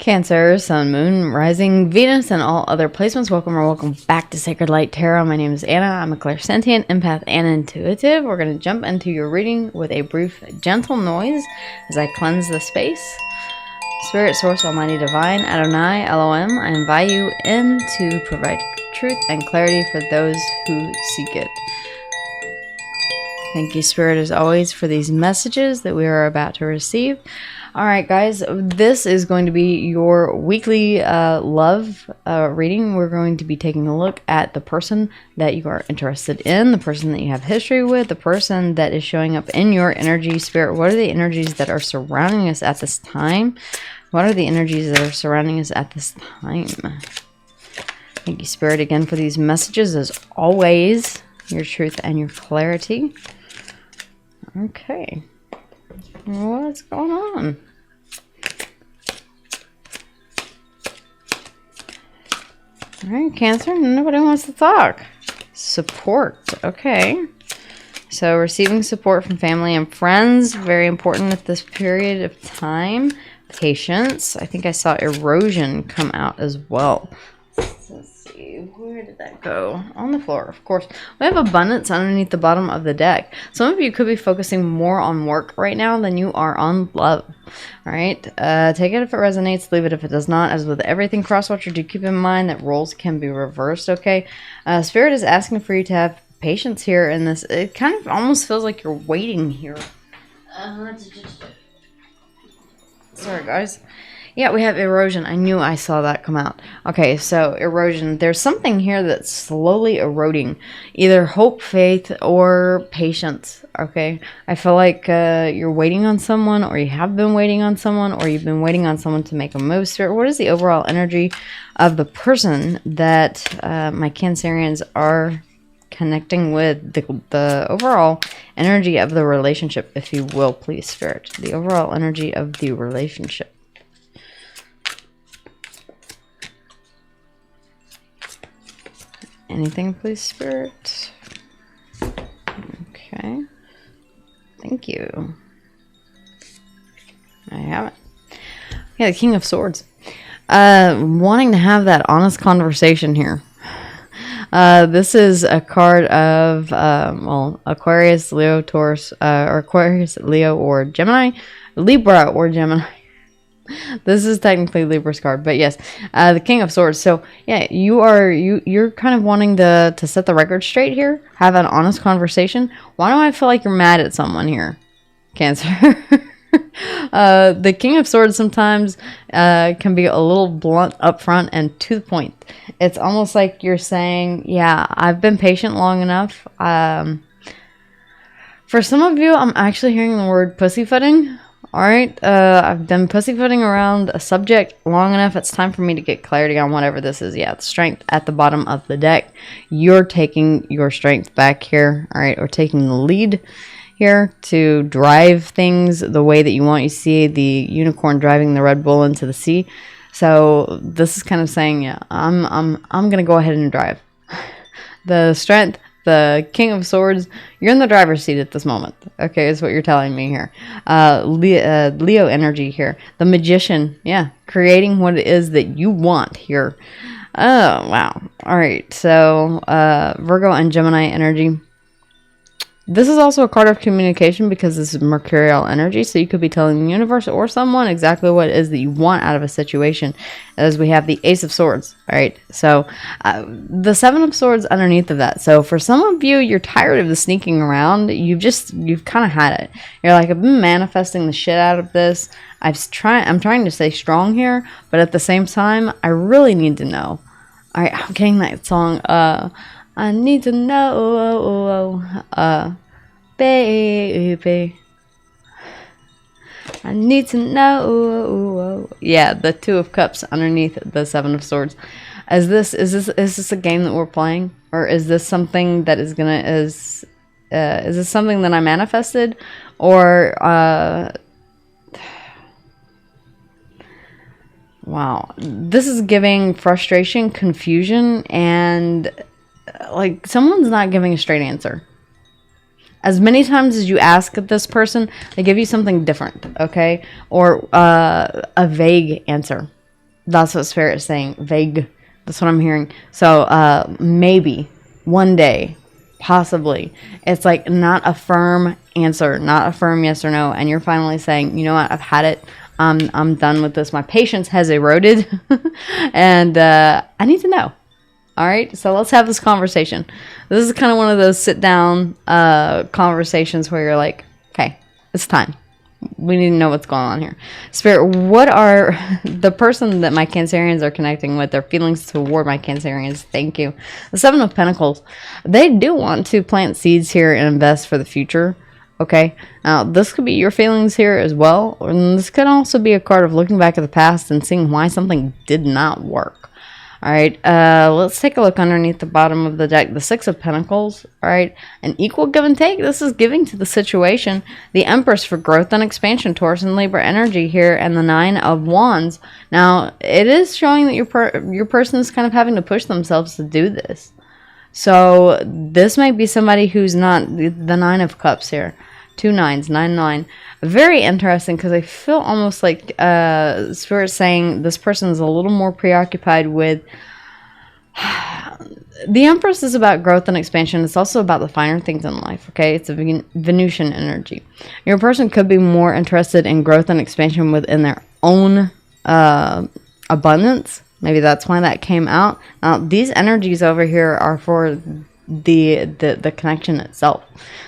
Cancer, Sun, Moon, Rising, Venus, and all other placements. Welcome back to Sacred Light Tarot. My name is Anna. I'm a Clairsentient, Empath, and Intuitive. We're going to jump into your reading with a brief, gentle noise as I cleanse the space. Spirit, Source, Almighty Divine, Adonai, Elohim, I invite you in to provide truth and clarity for those who seek it. Thank you, Spirit, as always, for these messages that we are about to receive. All right, guys, this is going to be your weekly love reading. We're going to be taking a look at the person that you are interested in, the person that you have history with, the person that is showing up in your energy. Spirit, what are the energies that are surrounding us at this time? What are the energies that are surrounding us at this time? Thank you, Spirit, again for these messages, as always, your truth and your clarity. Okay. What's going on? All right, Cancer, nobody wants to talk. Support, okay. So receiving support from family and friends, very important at this period of time. Patience, I think I saw erosion come out as well. Let's see, where did that go? On the floor, of course. We have abundance underneath the bottom of the deck. Some of you could be focusing more on work right now than you are on love. All right, take it if it resonates, leave it if it does not. As with everything, crosswatcher, do keep in mind that roles can be reversed, okay? Spirit is asking for you to have patience here in this. It kind of almost feels like you're waiting here. Sorry, guys. Yeah, we have erosion. I knew I saw that come out. Okay, so erosion. There's something here that's slowly eroding. Either hope, faith, or patience. Okay? I feel like you're waiting on someone, or you have been waiting on someone, or you've been waiting on someone to make a move. Spirit, what is the overall energy of the person that my Cancerians are connecting with? The overall energy of the relationship, if you will, please, Spirit. The overall energy of the relationship. Anything, please, Spirit? Okay. Thank you. I have it. Yeah, the King of Swords. Wanting to have that honest conversation here. This is a card of, well, Aquarius, Leo, Taurus, or Aquarius, Leo, or Gemini. Libra or Gemini. This is technically Libra's card, but yes, the King of Swords. So yeah, you're kind of wanting to set the record straight here, have an honest conversation. Why do I feel like you're mad at someone here, Cancer? The King of Swords sometimes can be a little blunt up front and to the point. It's almost like you're saying, yeah, I've been patient long enough. For some of you, I'm actually hearing the word pussyfooting. Alright, I've been pussyfooting around a subject long enough. It's time for me to get clarity on whatever this is. Yeah, the strength at the bottom of the deck. You're taking your strength back here, alright, or taking the lead here to drive things the way that you want. You see the unicorn driving the Red Bull into the sea. So this is kind of saying, yeah, I'm gonna go ahead and drive. The strength, the King of Swords, you're in the driver's seat at this moment. Okay, is what you're telling me here. Leo energy here. The Magician, yeah, creating what it is that you want here. Oh, wow. All right, so Virgo and Gemini energy. This is also a card of communication because this is mercurial energy, so you could be telling the universe or someone exactly what it is that you want out of a situation, as we have the Ace of Swords. All right, so the Seven of Swords underneath of that. So for some of you, you're tired of the sneaking around. You've kind of had it. You're like, I've been manifesting the shit out of this. I'm trying to stay strong here, but at the same time, I really need to know. All right, I'm getting that song. I need to know, baby. I need to know. Yeah, the Two of Cups underneath the Seven of Swords. Is this a game that we're playing, or is this something that is this something that I manifested, or wow, this is giving frustration, confusion, and like someone's not giving a straight answer. As many times as you ask this person, they give you something different, okay? Or a vague answer. That's what Spirit is saying. Vague. That's what I'm hearing. So maybe one day, possibly, it's like not a firm answer, not a firm yes or no, and you're finally saying, you know what, I've had it. I'm done with this. My patience has eroded, and I need to know. All right, so let's have this conversation. This is kind of one of those sit down conversations where you're like, okay, it's time. We need to know what's going on here. Spirit, what are the person that my Cancerians are connecting with, their feelings toward my Cancerians? Thank you. The Seven of Pentacles. They do want to plant seeds here and invest for the future. Okay, now this could be your feelings here as well. And this could also be a card of looking back at the past and seeing why something did not work. All right, let's take a look underneath the bottom of the deck. The Six of Pentacles, all right, an equal give and take. This is giving to the situation. The Empress for growth and expansion, Taurus and Libra energy here, and the Nine of Wands. Now, it is showing that your person is kind of having to push themselves to do this. So this might be somebody who's not the Nine of Cups here. 2 9s, 9 9. Very interesting, because I feel almost like Spirit saying this person is a little more preoccupied with the Empress is about growth and expansion. It's also about the finer things in life. Okay, it's a Venusian energy. Your person could be more interested in growth and expansion within their own abundance. Maybe that's why that came out. Now these energies over here are for the connection itself.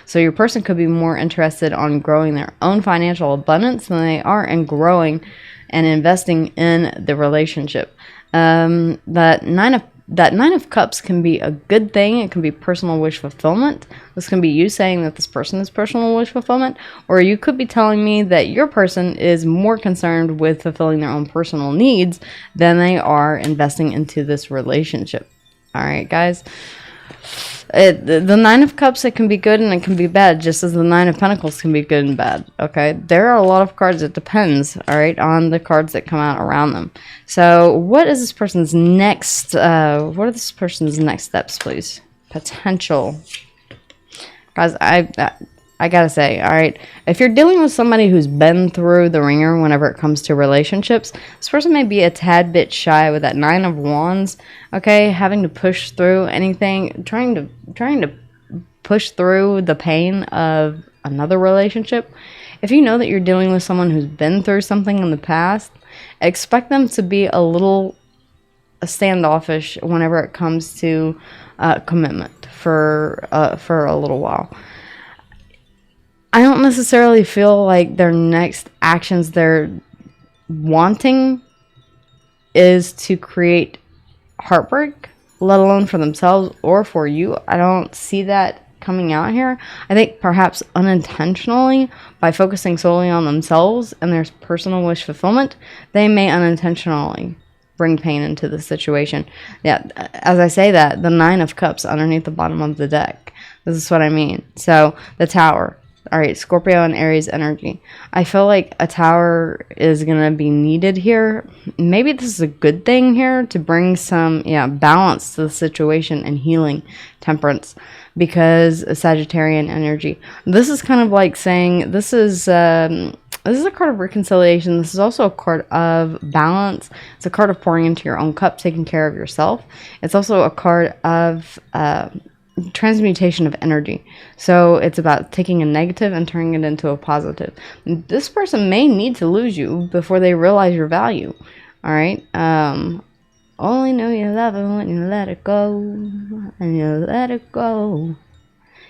So your person could be more interested on growing their own financial abundance than they are in growing and investing in the relationship. That nine of cups can be a good thing. It can be personal wish fulfillment. This can be you saying that this person is personal wish fulfillment, or you could be telling me that your person is more concerned with fulfilling their own personal needs than they are investing into this relationship. All right, guys. The Nine of Cups, it can be good and it can be bad, just as the Nine of Pentacles can be good and bad. Okay, there are a lot of cards. It depends, all right, on the cards that come out around them. So what is this person's next what are this person's next steps, please? Potential. Guys, I gotta say, all right, if you're dealing with somebody who's been through the ringer whenever it comes to relationships, this person may be a tad bit shy with that Nine of Wands, okay, having to push through anything, trying to push through the pain of another relationship. If you know that you're dealing with someone who's been through something in the past, expect them to be a little standoffish whenever it comes to commitment for a little while. I don't necessarily feel like their next actions they're wanting is to create heartbreak, let alone for themselves or for you. I don't see that coming out here. I think perhaps unintentionally, by focusing solely on themselves and their personal wish fulfillment, they may unintentionally bring pain into the situation. Yeah, as I say that, the Nine of Cups underneath the bottom of the deck. This is what I mean. So, the Tower. All right, Scorpio and Aries energy. I feel like a tower is going to be needed here. Maybe this is a good thing here to bring some balance to the situation and healing, temperance, because Sagittarian energy. This is kind of like saying this is a card of reconciliation. This is also a card of balance. It's a card of pouring into your own cup, taking care of yourself. It's also a card of transmutation of energy. So it's about taking a negative and turning it into a positive. This person may need to lose you before they realize your value. All right. Only know you love it when you let it go, and you let it go.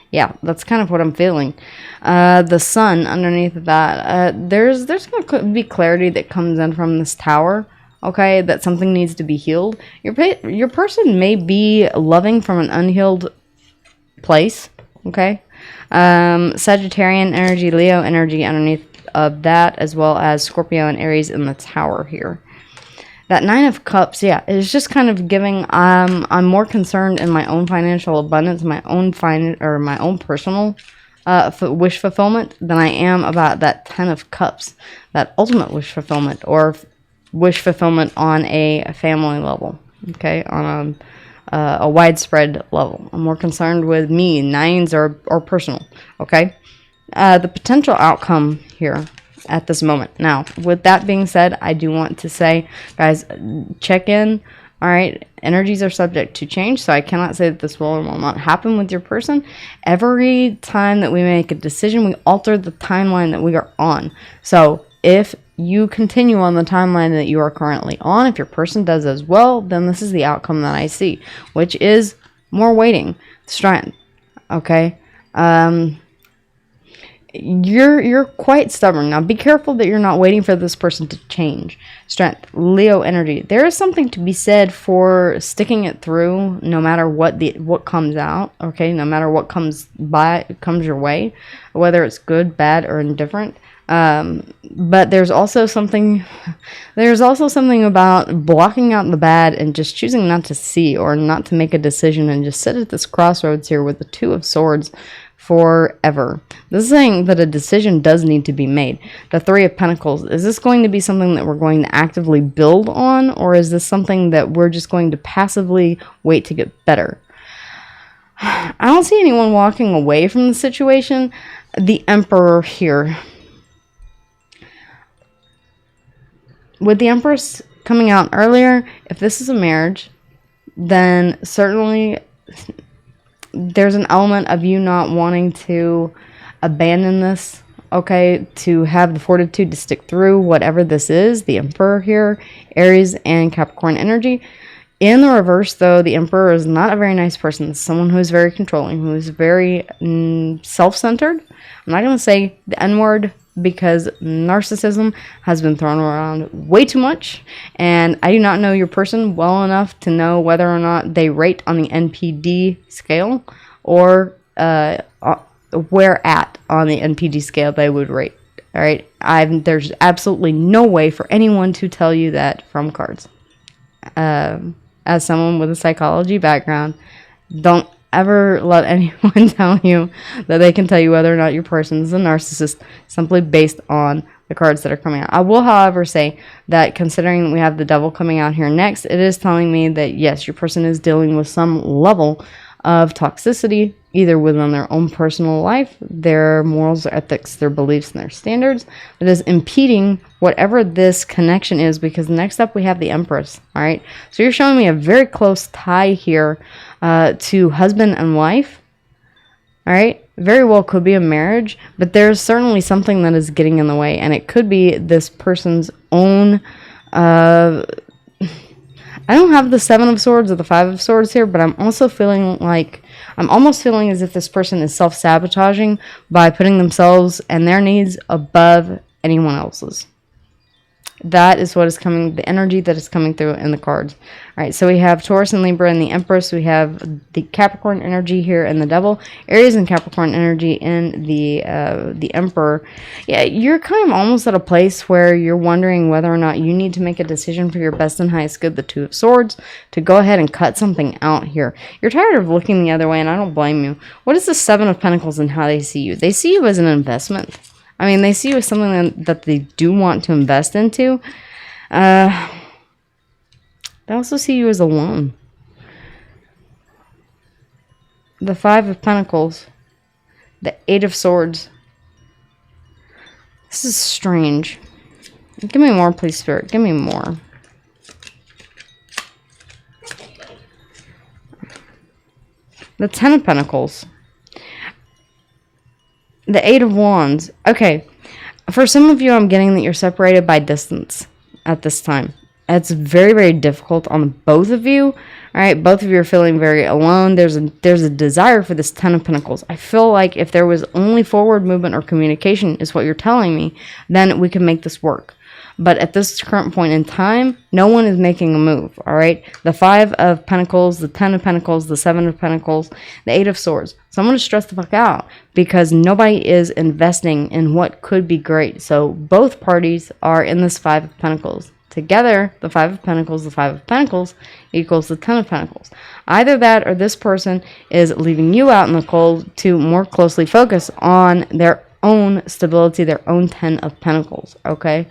Yeah, that's kind of what I'm feeling. The Sun underneath of that. There's going to be clarity that comes in from this Tower. Okay, that something needs to be healed. Your person may be loving from an unhealed place. Okay, Sagittarian energy, Leo energy underneath of that, as well as Scorpio and Aries in the Tower here. That Nine of Cups, yeah, is just kind of giving. I'm more concerned in my own financial abundance, my own personal wish fulfillment than I am about that Ten of Cups, that ultimate wish fulfillment, or wish fulfillment on a family level. Okay, on a widespread level. I'm more concerned with me, nines or personal. Okay, the potential outcome here. at this moment. Now, with that being said, I do want to say, guys, check in. All right, energies are subject to change, so I cannot say that this will or will not happen with your person. Every time that we make a decision, we alter the timeline that we are on. So if you continue on the timeline that you are currently on, if your person does as well, then this is the outcome that I see, which is more waiting, strength. Okay, you're quite stubborn. Now be careful that you're not waiting for this person to change. Strength, Leo energy. There is something to be said for sticking it through no matter what comes out, okay? No matter what comes your way, whether it's good, bad, or indifferent. But there's also something about blocking out the bad and just choosing not to see or not to make a decision and just sit at this crossroads here with the Two of Swords forever. This is saying that a decision does need to be made. The Three of Pentacles, is this going to be something that we're going to actively build on, or is this something that we're just going to passively wait to get better? I don't see anyone walking away from the situation. The Emperor here. With the Empress coming out earlier, if this is a marriage, then certainly there's an element of you not wanting to abandon this, okay, to have the fortitude to stick through whatever this is. The Emperor here, Aries and Capricorn energy. In the reverse, though, the Emperor is not a very nice person. It's someone who is very controlling, who is very self-centered. I'm not going to say the N-word, because narcissism has been thrown around way too much, and I do not know your person well enough to know whether or not they rate on the NPD scale, or where at on the NPD scale they would rate. All right, there's absolutely no way for anyone to tell you that from cards. As someone with a psychology background, don't ever let anyone tell you that they can tell you whether or not your person is a narcissist simply based on the cards that are coming out. I will, however, say that considering we have the Devil coming out here next, it is telling me that yes, your person is dealing with some level of toxicity, either within their own personal life, their morals, their ethics, their beliefs, and their standards, that is impeding whatever this connection is, because next up we have the Empress. All right, so you're showing me a very close tie here to husband and wife. All right, very well could be a marriage, but there's certainly something that is getting in the way, and it could be this person's own I don't have the Seven of Swords or the Five of Swords here, but I'm almost feeling as if this person is self-sabotaging by putting themselves and their needs above anyone else's. That is what is coming, the energy that is coming through in the cards. All right, so we have Taurus and Libra and the Empress. We have the Capricorn energy here and the Devil. Aries and Capricorn energy in the Emperor. Yeah, you're kind of almost at a place where you're wondering whether or not you need to make a decision for your best and highest good, the Two of Swords, to go ahead and cut something out here. You're tired of looking the other way, and I don't blame you. What is the Seven of Pentacles and how they see you? They see you as an investment. I mean, they see you as something that they do want to invest into. They also see you as a loan. The Five of Pentacles. The Eight of Swords. This is strange. Give me more, please, Spirit. Give me more. The Ten of Pentacles. The Eight of Wands. Okay. For some of you, I'm getting that you're separated by distance at this time. It's very, very difficult on both of you. All right. Both of you are feeling very alone. There's a desire for this Ten of Pentacles. I feel like if there was only forward movement or communication is what you're telling me, then we can make this work. But at this current point in time, no one is making a move, all right? The Five of Pentacles, the Ten of Pentacles, the Seven of Pentacles, the Eight of Swords. Someone is stressed the fuck out because nobody is investing in what could be great. So both parties are in this Five of Pentacles. Together, the Five of Pentacles, the Five of Pentacles equals the Ten of Pentacles. Either that or this person is leaving you out in the cold to more closely focus on their own stability, their own Ten of Pentacles, okay?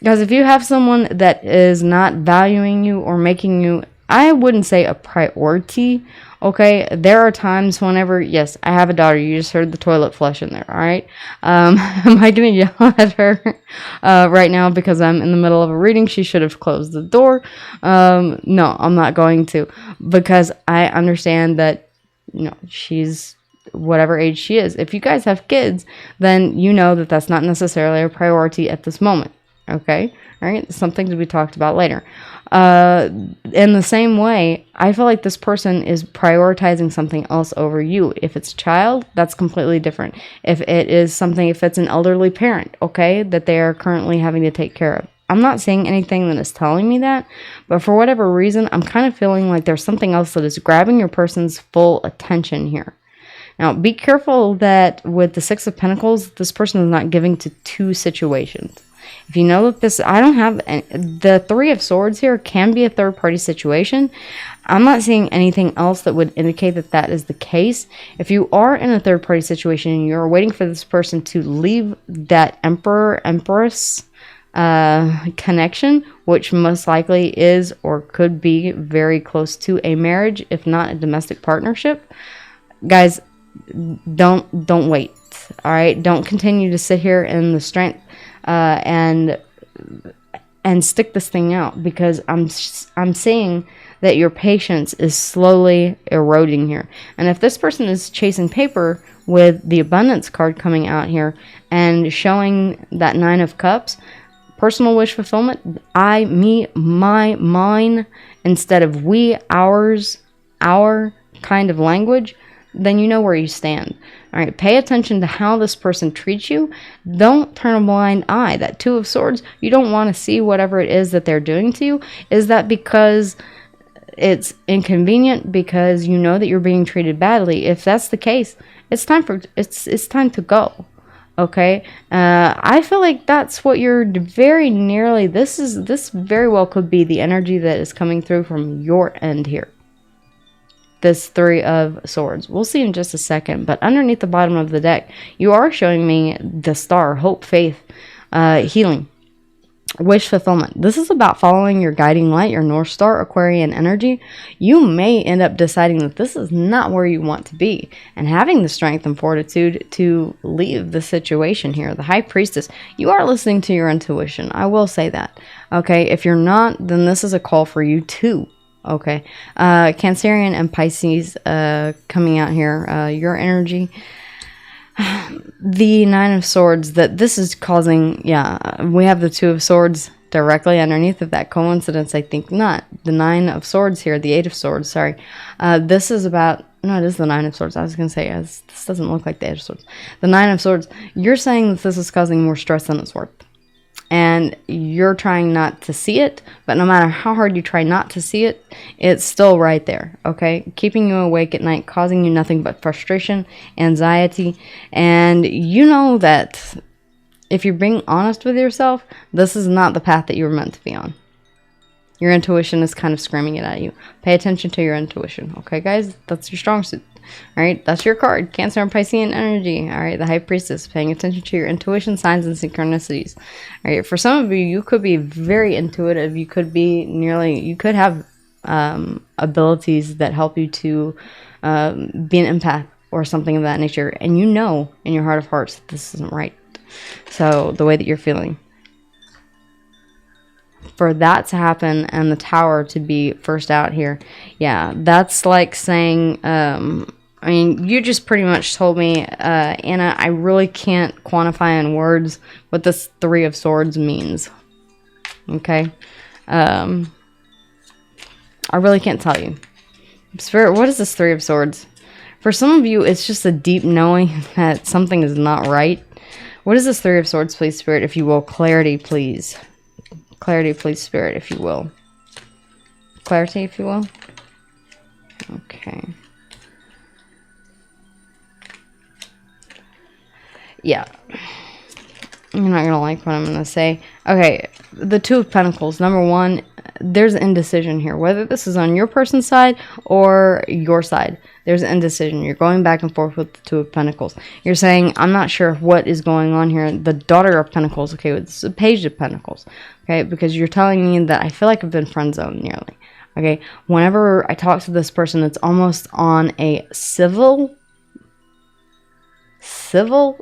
Guys, if you have someone that is not valuing you or making you I wouldn't say a priority. Okay, there are times whenever, yes, I have a daughter. You just heard the toilet flush in there, all right? Am I going to yell at her right now because I'm in the middle of a reading? She should have closed the door. No, I'm not going to, because I understand that, you know, she's whatever age she is. If you guys have kids, then you know that that's not necessarily a priority at this moment, okay? All right, something to be talked about later. In the same way, I feel like this person is prioritizing something else over you. If it's a child, that's completely different. If it's an elderly parent, okay, that they are currently having to take care of. I'm not saying anything that is telling me that, but for whatever reason, I'm kind of feeling like there's something else that is grabbing your person's full attention here. Now, be careful that with the Six of Pentacles, this person is not giving to two situations. If you know that the Three of Swords here can be a third-party situation. I'm not seeing anything else that would indicate that that is the case. If you are in a third-party situation and you're waiting for this person to leave that Emperor-Empress connection, which most likely is or could be very close to a marriage, if not a domestic partnership, guys, don't wait. All right, don't continue to sit here in the strength and stick this thing out, because I'm seeing that your patience is slowly eroding here. And if this person is chasing paper with the Abundance card coming out here and showing that Nine of Cups, personal wish fulfillment, I, me, my, mine, instead of we, ours, our kind of language, then you know where you stand. All right, pay attention to how this person treats you. Don't turn a blind eye. That Two of Swords, you don't want to see whatever it is that they're doing to you. Is that because it's inconvenient, because you know that you're being treated badly? If that's the case, it's time to go. Okay, I feel like that's what you're very nearly. This very well could be the energy that is coming through from your end here. This Three of Swords. We'll see in just a second, but underneath the bottom of the deck, you are showing me the Star, hope, faith, healing, wish fulfillment. This is about following your guiding light, your North Star, Aquarian energy. You may end up deciding that this is not where you want to be, and having the strength and fortitude to leave the situation here. The High Priestess, you are listening to your intuition. I will say that. Okay, if you're not, then this is a call for you too. Okay, Cancerian and Pisces coming out here, your energy. The Nine of Swords, that this is causing, we have the Two of Swords directly underneath of that. Coincidence? I think not. The Nine of Swords here, the Eight of Swords, sorry. This is about, no, it is the Nine of Swords. I was going to say, this doesn't look like the Eight of Swords. The Nine of Swords, you're saying that this is causing more stress than it's worth. And you're trying not to see it, but no matter how hard you try not to see it, it's still right there, okay? Keeping you awake at night, causing you nothing but frustration, anxiety, and you know that if you're being honest with yourself, this is not the path that you were meant to be on. Your intuition is kind of screaming it at you. Pay attention to your intuition, okay, guys? That's your strong suit. All right, that's your card. Cancer and Piscean energy. All right, the High Priestess, paying attention to your intuition, signs, and synchronicities. All right, for some of you, you could be very intuitive. You could have abilities that help you to be an empath or something of that nature. And you know in your heart of hearts that this isn't right. So the way that you're feeling. For that to happen and the Tower to be first out here, that's like saying, I mean, you just pretty much told me, Anna, I really can't quantify in words what this Three of Swords means. Okay? I really can't tell you. Spirit, what is this Three of Swords? For some of you, it's just a deep knowing that something is not right. What is this Three of Swords, please, Spirit, if you will? Clarity, please. Clarity, please, Spirit, if you will. Clarity, if you will. Okay. Yeah. You're not going to like what I'm going to say. Okay, the Two of Pentacles. Number one, there's indecision here. Whether this is on your person's side or your side, there's indecision. You're going back and forth with the Two of Pentacles. You're saying, I'm not sure what is going on here. The Daughter of Pentacles, okay, it's the Page of Pentacles, okay, because you're telling me that I feel like I've been friend zoned nearly. Okay, whenever I talk to this person, it's almost on a civil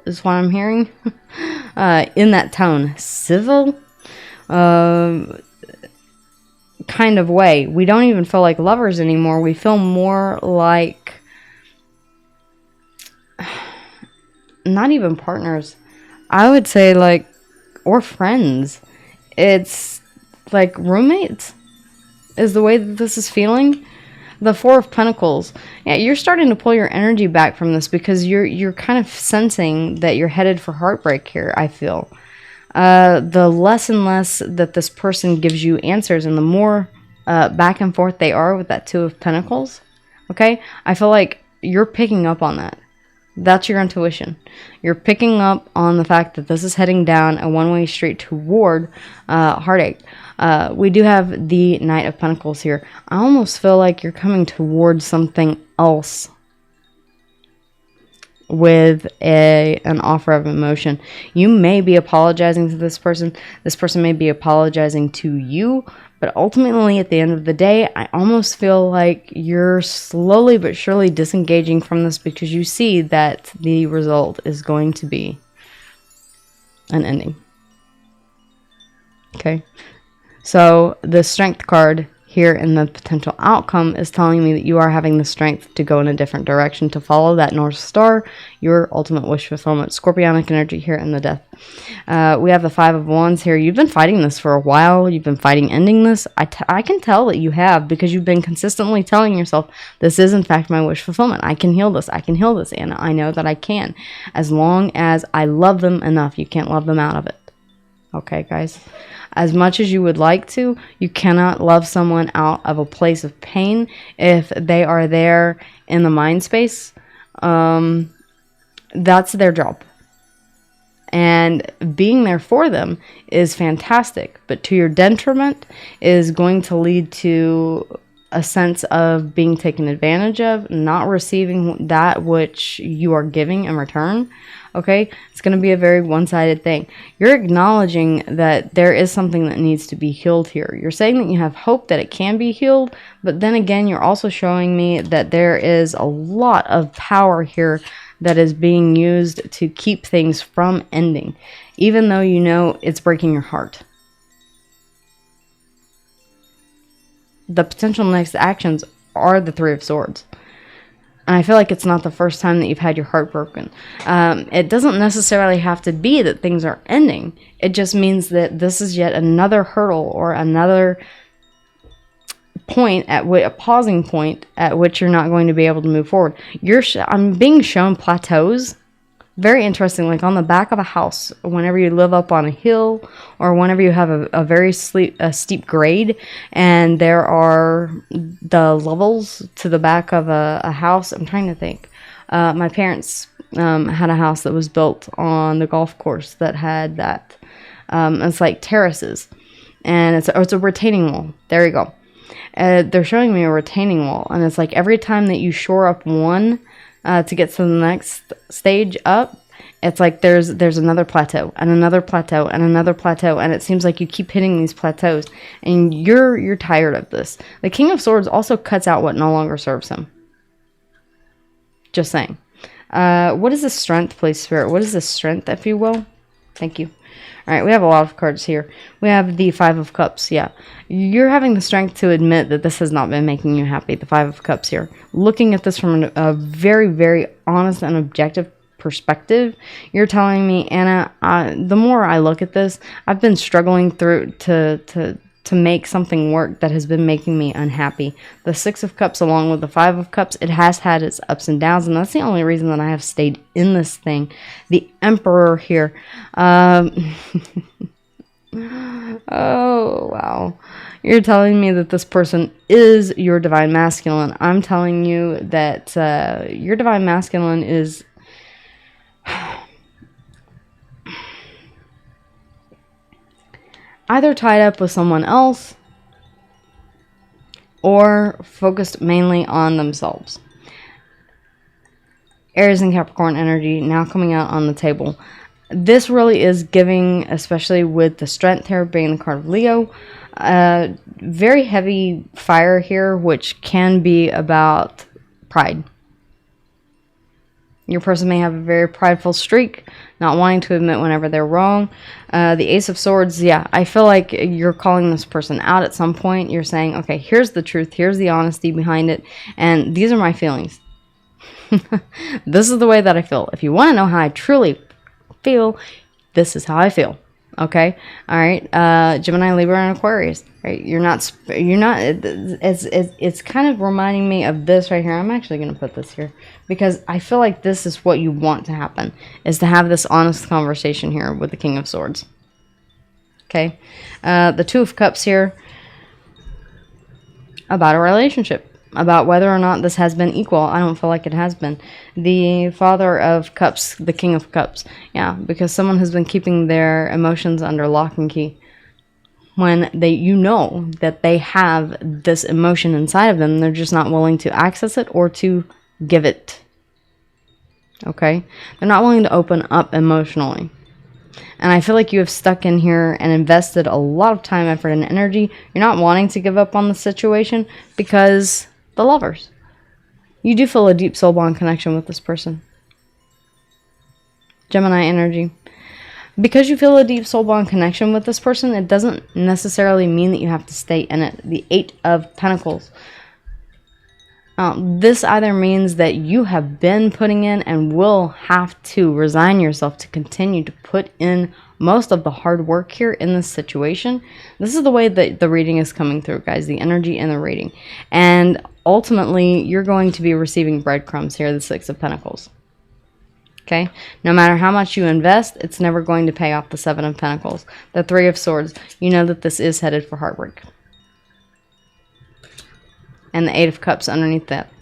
is what I'm hearing in that tone. Civil kind of way. We don't even feel like lovers anymore. We feel more like not even partners. I would say like, or friends. It's like roommates is the way that this is feeling. The Four of Pentacles. Yeah, you're starting to pull your energy back from this because you're kind of sensing that you're headed for heartbreak here, I feel. The less and less that this person gives you answers and the more back and forth they are with that Two of Pentacles, okay? I feel like you're picking up on that. That's your intuition. You're picking up on the fact that this is heading down a one-way street toward heartache. We do have the Knight of Pentacles here. I almost feel like you're coming towards something else with an offer of emotion. You may be apologizing to this person. This person may be apologizing to you. But ultimately, at the end of the day, I almost feel like you're slowly but surely disengaging from this because you see that the result is going to be an ending. Okay. So the Strength card here in the potential outcome is telling me that you are having the strength to go in a different direction, to follow that North Star, your ultimate wish fulfillment. Scorpionic energy here in the Death. We have the Five of Wands here. You've been fighting this for a while. You've been fighting ending this. I can tell that you have because you've been consistently telling yourself, this is in fact my wish fulfillment. I can heal this. I can heal this. And I know that I can. As long as I love them enough, you can't love them out of it. Okay, guys? As much as you would like to, you cannot love someone out of a place of pain if they are there in the mind space. That's their job. And being there for them is fantastic. But to your detriment is going to lead to a sense of being taken advantage of, not receiving that which you are giving in return. Okay, it's going to be a very one-sided thing. You're acknowledging that there is something that needs to be healed here. You're saying that you have hope that it can be healed, but then again, you're also showing me that there is a lot of power here that is being used to keep things from ending, even though you know it's breaking your heart. The potential next actions are the Three of Swords. And I feel like it's not the first time that you've had your heart broken. It doesn't necessarily have to be that things are ending. It just means that this is yet another hurdle or another point at a pausing point at which you're not going to be able to move forward. I'm being shown plateaus. Very interesting, like on the back of a house, whenever you live up on a hill or whenever you have a very steep grade and there are the levels to the back of a house. I'm trying to think. My parents had a house that was built on the golf course that had that. It's like terraces and it's a retaining wall. There you go. They're showing me a retaining wall and it's like every time that you shore up one to get to the next stage up, it's like there's another plateau and another plateau and another plateau, and it seems like you keep hitting these plateaus and you're tired of this. The King of Swords also cuts out what no longer serves him. Just saying. What is the Strength, please, Spirit? What is the Strength, if you will? Thank you. All right, we have a lot of cards here. We have the Five of Cups. Yeah, you're having the strength to admit that this has not been making you happy. The Five of Cups here. Looking at this from a very, very honest and objective perspective, you're telling me, Anna, the more I look at this, I've been struggling through to make something work that has been making me unhappy. The Six of Cups along with the Five of Cups, it has had its ups and downs, and that's the only reason that I have stayed in this thing. The Emperor here. Oh, wow. You're telling me that this person is your Divine Masculine. I'm telling you that your Divine Masculine is... either tied up with someone else or focused mainly on themselves. Aries and Capricorn energy now coming out on the table. This really is giving, especially with the Strength here being the card of Leo, very heavy fire here, which can be about pride. Your person may have a very prideful streak, not wanting to admit whenever they're wrong. The Ace of Swords, yeah, I feel like you're calling this person out at some point. You're saying, okay, here's the truth, here's the honesty behind it, and these are my feelings. This is the way that I feel. If you want to know how I truly feel, this is how I feel. Okay, all right. Gemini, Libra, and Aquarius. Right? You're not. It's kind of reminding me of this right here. I'm actually going to put this here because I feel like this is what you want to happen, is to have this honest conversation here with the King of Swords. Okay, the Two of Cups here, about a relationship, about whether or not this has been equal. I don't feel like it has been. The Father of Cups, the King of Cups. Yeah, because someone has been keeping their emotions under lock and key. When you know that they have this emotion inside of them, they're just not willing to access it or to give it. Okay? They're not willing to open up emotionally. And I feel like you have stuck in here and invested a lot of time, effort, and energy. You're not wanting to give up on the situation because the Lovers. You do feel a deep soul bond connection with this person. Gemini energy. Because you feel a deep soul bond connection with this person, it doesn't necessarily mean that you have to stay in it. The Eight of Pentacles. This either means that you have been putting in and will have to resign yourself to continue to put in most of the hard work here in this situation. This is the way that the reading is coming through, guys, the energy and the reading. And ultimately, you're going to be receiving breadcrumbs here, the Six of Pentacles. Okay? No matter how much you invest, it's never going to pay off the Seven of Pentacles. The Three of Swords, you know that this is headed for heartbreak. And the Eight of Cups underneath that.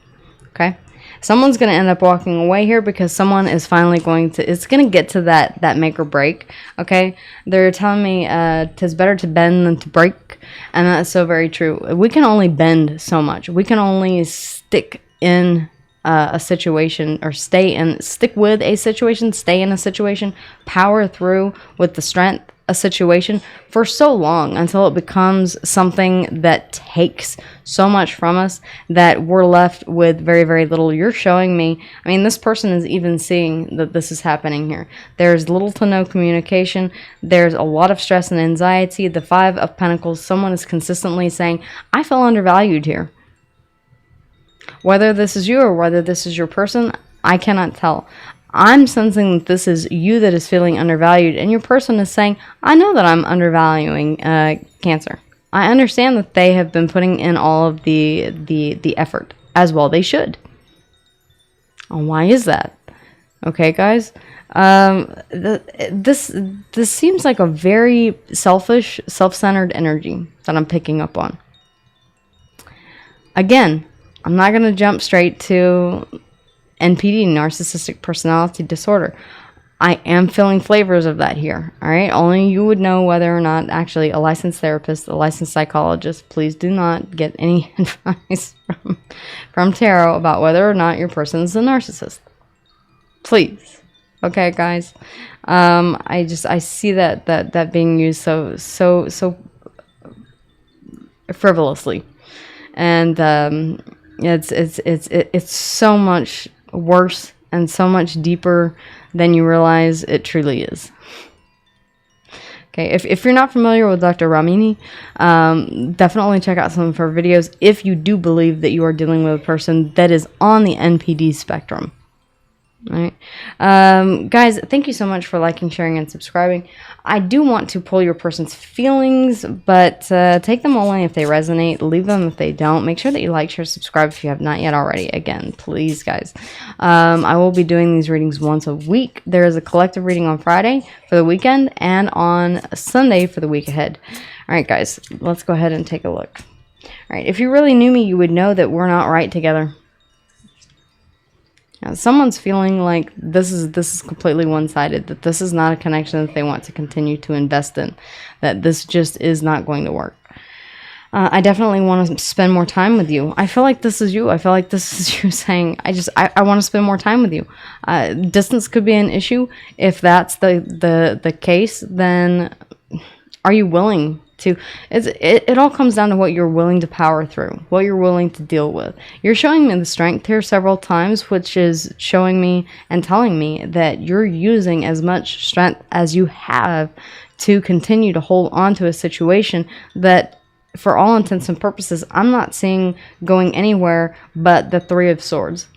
Okay? Someone's going to end up walking away here because someone is finally going to, it's going to get to that make or break. Okay? They're telling me it's better to bend than to break. And that's so very true. We can only bend so much. We can only stick in a situation, or stick with a situation, stay in a situation, power through with the strength a situation for so long until it becomes something that takes so much from us that we're left with very, very little. You're showing me, I mean, this person is even seeing that this is happening here. There's little to no communication. There's a lot of stress and anxiety. The Five of Pentacles, someone is consistently saying, I feel undervalued here. Whether this is you or whether this is your person, I cannot tell. I'm sensing that this is you that is feeling undervalued, and your person is saying, I know that I'm undervaluing Cancer. I understand that they have been putting in all of the effort, as well they should. And why is that? Okay, guys? This seems like a very selfish, self-centered energy that I'm picking up on. Again, I'm not going to jump straight to NPD, narcissistic personality disorder. I am feeling flavors of that here. All right, only you would know whether or not actually a licensed therapist, a licensed psychologist. Please do not get any advice from tarot about whether or not your person is a narcissist. Please, okay, guys. I see that being used so frivolously, and it's so much worse and so much deeper than you realize it truly is. Okay, if you're not familiar with Dr. Ramini, definitely check out some of her videos if you do believe that you are dealing with a person that is on the NPD spectrum. All right, guys, thank you so much for liking, sharing, and subscribing. I do want to pull your person's feelings, but take them only if they resonate. Leave them if they don't. Make sure that you like, share, subscribe if you have not yet already. Again, please, guys. I will be doing these readings once a week. There is a collective reading on Friday for the weekend and on Sunday for the week ahead. All right, guys, let's go ahead and take a look. All right, if you really knew me, you would know that we're not right together. Now, someone's feeling like this is completely one-sided, that this is not a connection that they want to continue to invest in, that this just is not going to work. I definitely want to spend more time with you. I feel like this is you. I feel like this is you saying, I want to spend more time with you. Distance could be an issue. If that's the case, then are you willing to? It all comes down to what you're willing to power through, what you're willing to deal with. You're showing me the strength here several times, which is showing me and telling me that you're using as much strength as you have to continue to hold on to a situation that, for all intents and purposes, I'm not seeing going anywhere but the Three of Swords.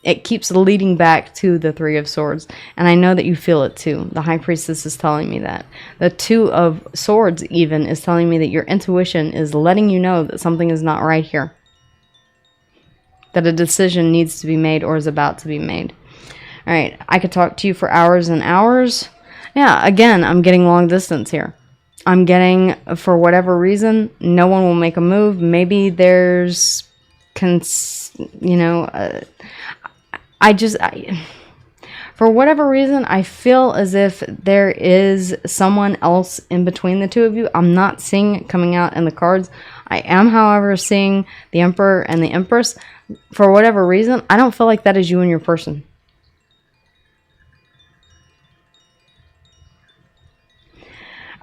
It keeps leading back to the Three of Swords, and I know that you feel it too. The High Priestess is telling me that. The Two of Swords even is telling me that your intuition is letting you know that something is not right here, that a decision needs to be made or is about to be made. All right, I could talk to you for hours and hours. Yeah, again, I'm getting long distance here. I'm getting, for whatever reason, no one will make a move. Maybe there's, for whatever reason, I feel as if there is someone else in between the two of you. I'm not seeing it coming out in the cards. I am, however, seeing the Emperor and the Empress. For whatever reason, I don't feel like that is you and your person.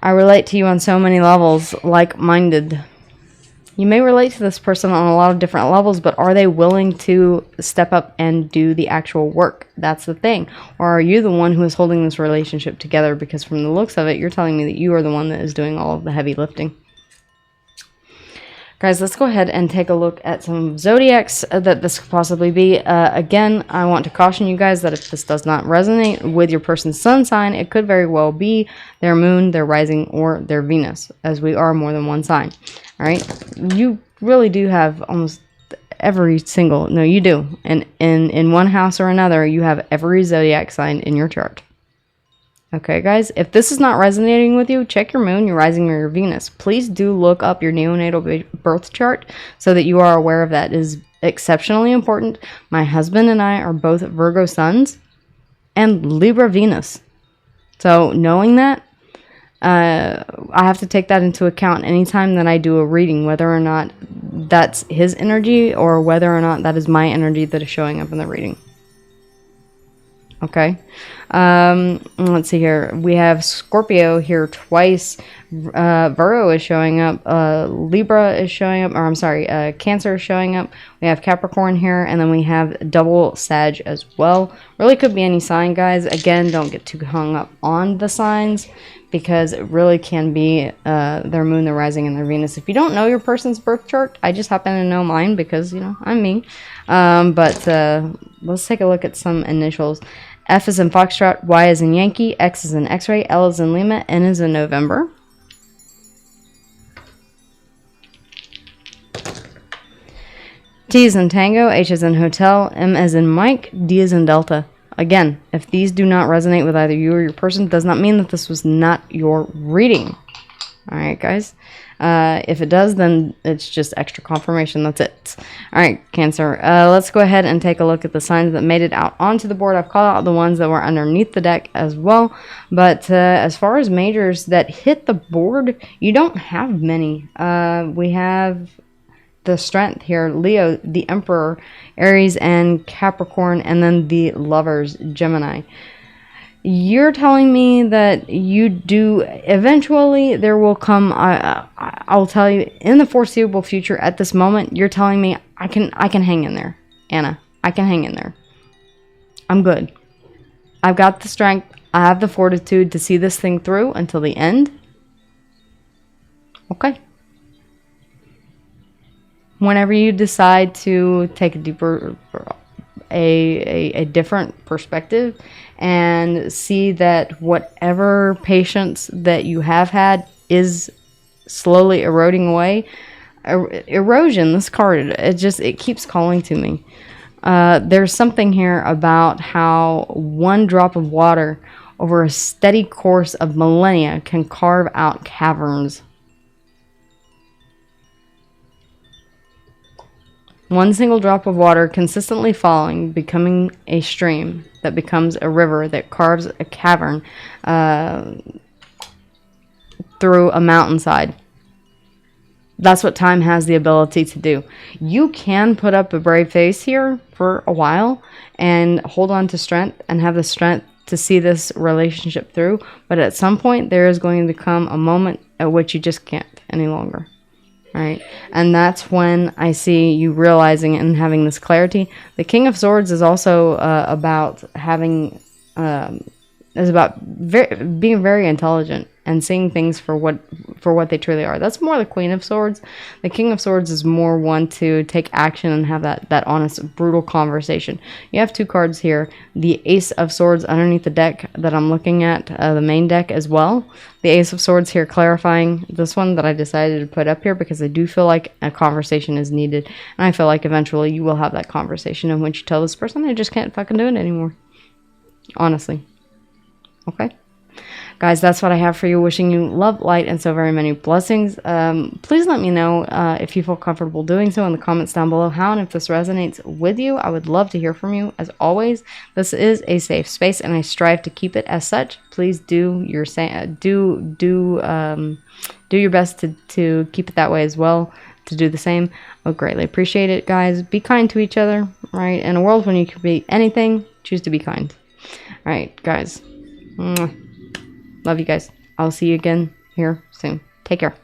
I relate to you on so many levels, like-minded. You may relate to this person on a lot of different levels, but are they willing to step up and do the actual work? That's the thing. Or are you the one who is holding this relationship together? Because from the looks of it, you're telling me that you are the one that is doing all of the heavy lifting. Guys, let's go ahead and take a look at some zodiacs that this could possibly be. Again, I want to caution you guys that if this does not resonate with your person's sun sign, it could very well be their moon, their rising, or their Venus, as we are more than one sign. All right? You really do have almost every single... No, you do. And in one house or another, you have every zodiac sign in your chart. Okay, guys, if this is not resonating with you, check your moon, your rising, or your Venus. Please do look up your neonatal birth chart so that you are aware of that. It is exceptionally important. My husband and I are both Virgo Suns and Libra Venus. So knowing that, I have to take that into account anytime that I do a reading, whether or not that's his energy or whether or not that is my energy that is showing up in the reading. Okay. Let's see here. We have Scorpio here twice. Virgo is showing up. Libra is showing up. Or I'm sorry, Cancer is showing up. We have Capricorn here. And then we have double Sag as well. Really could be any sign, guys. Again, don't get too hung up on the signs, because it really can be their moon, their rising, and their Venus. If you don't know your person's birth chart, I just happen to know mine because, you know, I'm me. But let's take a look at some initials. F is in Foxtrot, Y is in Yankee, X is in X-ray, L is in Lima, N is in November. T is in Tango, H is in Hotel, M is in Mike, D is in Delta. Again, if these do not resonate with either you or your person, does not mean that this was not your reading. Alright, guys. If it does, then it's just extra confirmation. That's it. Alright, Cancer. Let's go ahead and take a look at the signs that made it out onto the board. I've called out the ones that were underneath the deck as well. But as far as majors that hit the board, you don't have many. We have the Strength here, Leo, the Emperor, Aries, and Capricorn, and then the Lovers, Gemini. You're telling me that you do eventually, there will come, I'll tell you, in the foreseeable future, at this moment, you're telling me I can hang in there, Anna. I can hang in there. I'm good. I've got the strength. I have the fortitude to see this thing through until the end. Okay. Whenever you decide to take a deeper, a different perspective and see that whatever patience that you have had is slowly eroding away. Erosion, this card, it keeps calling to me. There's something here about how one drop of water over a steady course of millennia can carve out caverns. One single drop of water consistently falling, becoming a stream that becomes a river that carves a cavern through a mountainside. That's what time has the ability to do. You can put up a brave face here for a while and hold on to strength and have the strength to see this relationship through. But at some point, there is going to come a moment at which you just can't any longer. Right? And that's when I see you realizing and having this clarity. The King of Swords is also about having... is about being very intelligent and seeing things for what they truly are. That's more the Queen of Swords. The King of Swords is more one to take action and have that honest, brutal conversation. You have two cards here. The Ace of Swords underneath the deck that I'm looking at, the main deck as well. The Ace of Swords here clarifying this one that I decided to put up here because I do feel like a conversation is needed. And I feel like eventually you will have that conversation. And when you tell this person, I just can't fucking do it anymore. Honestly. Okay, guys, that's what I have for you. Wishing you love, light, and so very many blessings. Please let me know if you feel comfortable doing so in the comments down below, how and if this resonates with you. I would love to hear from you. As always, this is a safe space, and I strive to keep it as such. Please do your best to keep it that way as well. To do the same, I would greatly appreciate it, guys. Be kind to each other, right? In a world when you can be anything, choose to be kind. All right, guys. Love you guys. I'll see you again here soon. Take care.